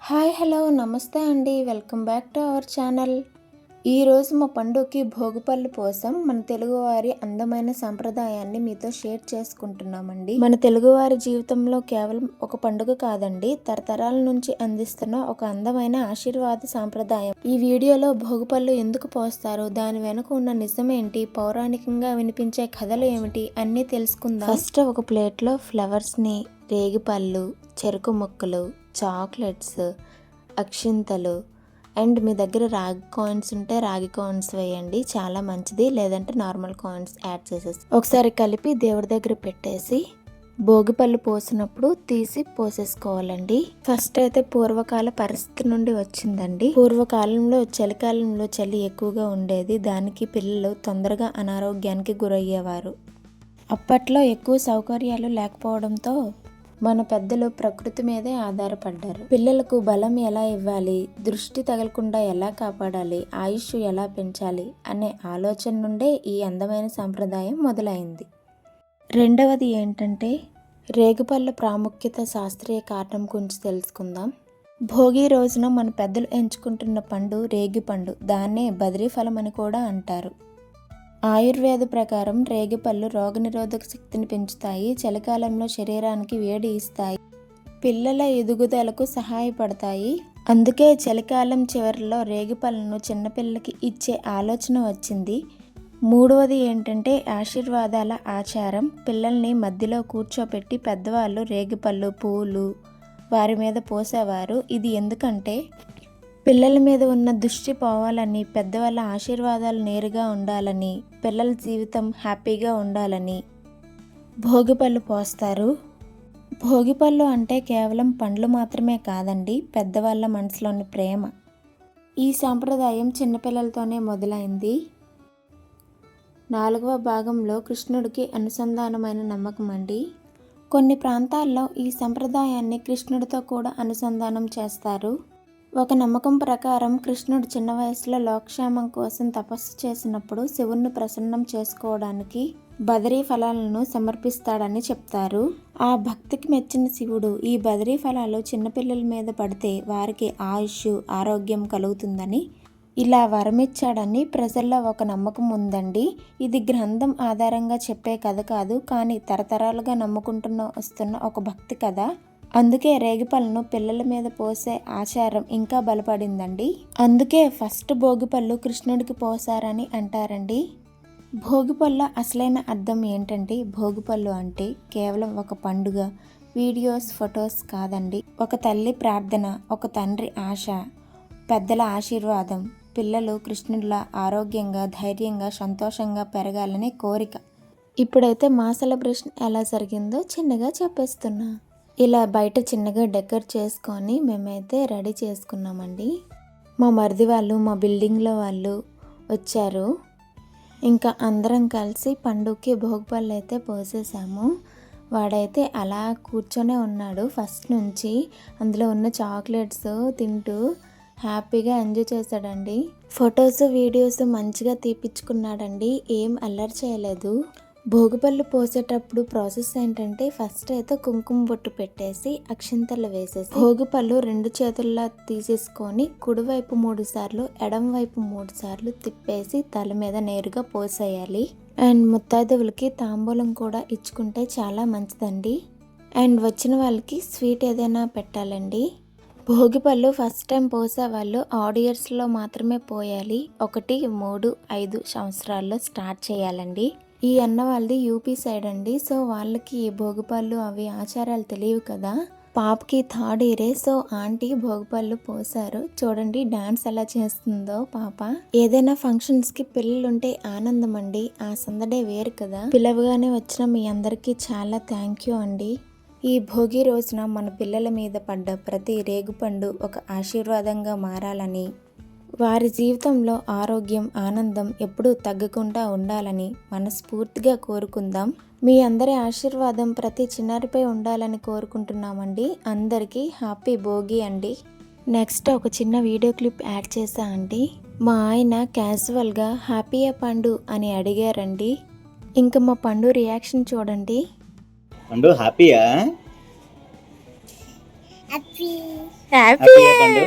Hi hello నమస్తే అండి, welcome back to our channel. ఈరోజు మా పండుగకి భోగిపళ్ళు కోసం మన తెలుగువారి అందమైన సంప్రదాయాన్ని మీతో షేర్ చేసుకుంటున్నామండి. మన తెలుగువారి జీవితంలో కేవలం ఒక పండుగ కాదండి, తరతరాల నుంచి అందిస్తున్న ఒక అందమైన ఆశీర్వాద సాంప్రదాయం. ఈ వీడియోలో భోగిపళ్ళు ఎందుకు పోస్తారు, దాని వెనుక ఉన్న నిజమేంటి, పౌరాణికంగా వినిపించే కథలు ఏమిటి అన్నీ తెలుసుకుందాం. ఫస్ట్ ఒక ప్లేట్లో ఫ్లవర్స్ని, రేగిపళ్ళు, చెరుకు ముక్కలు, చాక్లెట్స్, అక్షింతలు అండ్ మీ దగ్గర రాగి కాయిన్స్ ఉంటే రాగి కాయిన్స్ వేయండి, చాలా మంచిది. లేదంటే నార్మల్ కాయిన్స్ యాడ్ చేసేసి ఒకసారి కలిపి దేవుడి దగ్గర పెట్టేసి భోగిపళ్ళు పోసినప్పుడు తీసి పోసేసుకోవాలండి. ఫస్ట్ అయితే పూర్వకాల పరిస్థితి నుండి వచ్చిందండి. పూర్వకాలంలో చలికాలంలో చలి ఎక్కువగా ఉండేది, దానికి పిల్లలు తొందరగా అనారోగ్యానికి గురయ్యేవారు. అప్పట్లో ఎక్కువ సౌకర్యాలు లేకపోవడంతో మన పెద్దలు ప్రకృతి మీదే ఆధారపడ్డారు. పిల్లలకు బలం ఎలా ఇవ్వాలి, దృష్టి తగలకుండా ఎలా కాపాడాలి, ఆయుష్ ఎలా పెంచాలి అనే ఆలోచన నుండే ఈ అందమైన సంప్రదాయం మొదలైంది. రెండవది ఏంటంటే రేగిపళ్ళ ప్రాముఖ్యత, శాస్త్రీయ కారణం గురించి తెలుసుకుందాం. భోగి రోజున మన పెద్దలు ఎంచుకుంటున్న పండు రేగిపండు, దాన్నే బదిరీ ఫలం అని కూడా అంటారు. ఆయుర్వేద ప్రకారం రేగిపళ్ళు రోగనిరోధక శక్తిని పెంచుతాయి, చలికాలంలో శరీరానికి వేడి ఇస్తాయి, పిల్లల ఎదుగుదలకు సహాయపడతాయి. అందుకే చలికాలం చివరిలో రేగిపళ్ళను చిన్నపిల్లలకి ఇచ్చే ఆలోచన వచ్చింది. మూడవది ఏంటంటే ఆశీర్వాదాల ఆచారం. పిల్లల్ని మధ్యలో కూర్చోపెట్టి పెద్దవాళ్ళు రేగిపళ్ళు, పూలు వారి మీద పోసేవారు. ఇది ఎందుకంటే పిల్లల మీద ఉన్న దృష్టి పోవాలని, పెద్దవాళ్ళ ఆశీర్వాదాలు నేరుగా ఉండాలని, పిల్లల జీవితం హ్యాపీగా ఉండాలని భోగిపళ్ళు పోస్తారు. భోగిపళ్ళు అంటే కేవలం పండ్లు మాత్రమే కాదండి, పెద్దవాళ్ళ మనసులోని ప్రేమ. ఈ సాంప్రదాయం చిన్నపిల్లలతోనే మొదలైంది. 4వ భాగంలో కృష్ణుడికి అనుసంధానమైన నమ్మకం అండి. కొన్ని ప్రాంతాల్లో ఈ సంప్రదాయాన్ని కృష్ణుడితో కూడా అనుసంధానం చేస్తారు. ఒక నమ్మకం ప్రకారం కృష్ణుడు చిన్న వయసులో లోకక్షేమం కోసం తపస్సు చేసినప్పుడు శివుణ్ణి ప్రసన్నం చేసుకోవడానికి బదరీ ఫలాలను సమర్పిస్తాడని చెప్తారు. ఆ భక్తికి మెచ్చిన శివుడు ఈ బదరీ ఫలాలు చిన్నపిల్లల మీద పడితే వారికి ఆయుష్, ఆరోగ్యం కలుగుతుందని ఇలా వరమిచ్చాడని ప్రజల్లో ఒక నమ్మకం ఉందండి. ఇది గ్రంథం ఆధారంగా చెప్పే కథ కాదు, కానీ తరతరాలుగా నమ్ముకుంటున్న వస్తున్న ఒక భక్తి కథ. అందుకే రేగిపళ్ళను పిల్లల మీద పోసే ఆచారం ఇంకా బలపడిందండి. అందుకే ఫస్ట్ భోగిపళ్ళు కృష్ణుడికి పోసారని అంటారండి. భోగిపళ్ళ అసలైన అర్థం ఏంటంటే, భోగిపళ్ళు అంటే కేవలం ఒక పండుగ, వీడియోస్, ఫొటోస్ కాదండి. ఒక తల్లి ప్రార్థన, ఒక తండ్రి ఆశ, పెద్దల ఆశీర్వాదం, పిల్లలు కృష్ణుడిలా ఆరోగ్యంగా, ధైర్యంగా, సంతోషంగా పెరగాలనే కోరిక. ఇప్పుడైతే మా సెలబ్రేషన్ ఎలా జరిగిందో చిన్నగా చెప్పేస్తున్నా. ఇలా బయట చిన్నగా డెకర్ చేసుకొని మేమైతే రెడీ చేసుకున్నామండి. మా మరిది వాళ్ళు, మా బిల్డింగ్లో వాళ్ళు వచ్చారు. ఇంకా అందరం కలిసి పండుగకి భోగిపళ్ళు అయితే పోసేసాము. వాడైతే అలా కూర్చొనే ఉన్నాడు ఫస్ట్ నుంచి. అందులో ఉన్న చాక్లెట్స్ తింటూ హ్యాపీగా ఎంజాయ్ చేశాడండి. ఫొటోస్, వీడియోస్ మంచిగా తీపిచ్చుకున్నాడండి, ఏం అల్లరి చేయలేదు. భోగిపళ్ళు పోసేటప్పుడు ప్రాసెస్ ఏంటంటే, ఫస్ట్ అయితే కుంకుమ బొట్టు పెట్టేసి అక్షింతలు వేసేసి భోగిపళ్ళు 2 చేతుల్లో తీసేసుకొని కుడివైపు 3 సార్లు, ఎడం వైపు 3 సార్లు తిప్పేసి తల మీద నేరుగా పోసేయాలి. అండ్ ముత్తైదువులకి తాంబూలం కూడా ఇచ్చుకుంటే చాలా మంచిదండి. అండ్ వచ్చిన వాళ్ళకి స్వీట్ ఏదైనా పెట్టాలండి. భోగిపళ్ళు ఫస్ట్ టైం పోసే వాళ్ళు ఆడ్ ఇయర్స్లో మాత్రమే పోయాలి. 1, 3, 5 సంవత్సరాల్లో స్టార్ట్ చేయాలండి. ఈ అన్న వాళ్ళది యూపీ సైడ్ అండి. సో వాళ్ళకి ఈ భోగిపళ్ళు అవి ఆచారాలు తెలియవు కదా. పాపకి 3rd ఇయరే, సో ఆంటీ భోగిపళ్ళు పోసారు. చూడండి డాన్స్ ఎలా చేస్తుందో పాప. ఏదైనా ఫంక్షన్స్కి పిల్లలుంటే ఆనందం అండి, ఆ సందడే వేరు కదా. పిలవగానే వచ్చిన మీ అందరికీ చాలా థ్యాంక్ యూ అండి. ఈ భోగి రోజున మన పిల్లల మీద పడ్డ ప్రతి రేగుపండు ఒక ఆశీర్వాదంగా మారాలని, వారి జీవితంలో ఆరోగ్యం, ఆనందం ఎప్పుడూ తగ్గకుండా ఉండాలని మనస్ఫూర్తిగా కోరుకుందాం. మీ అందరి ఆశీర్వాదం ప్రతి చిన్నారిపై ఉండాలని కోరుకుంటున్నామండి. అందరికీ హ్యాపీ భోగి అండి. నెక్స్ట్ ఒక చిన్న వీడియో క్లిప్ యాడ్ చేశా అండి. మా ఆయన క్యాజువల్గా హ్యాపీయా పండు అని అడిగారండి. ఇంకా మా పండు రియాక్షన్ చూడండి. పండు హ్యాపీయా? హ్యాపీ పండు.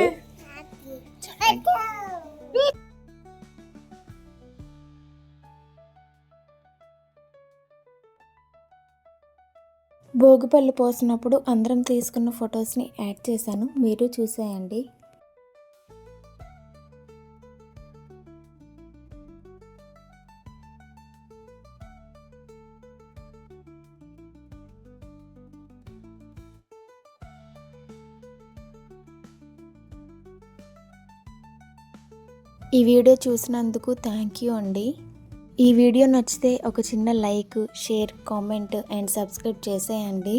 భోగిపళ్ళు పోసినప్పుడు అందరం తీసుకున్న ఫొటోస్ని యాడ్ చేశాను, మీరు చూసేయండి. ఈ వీడియో చూసినందుకు థ్యాంక్ యూ అండి. ఈ వీడియో నచ్చితే ఒక చిన్న like, share, comment and subscribe చేసేయండి.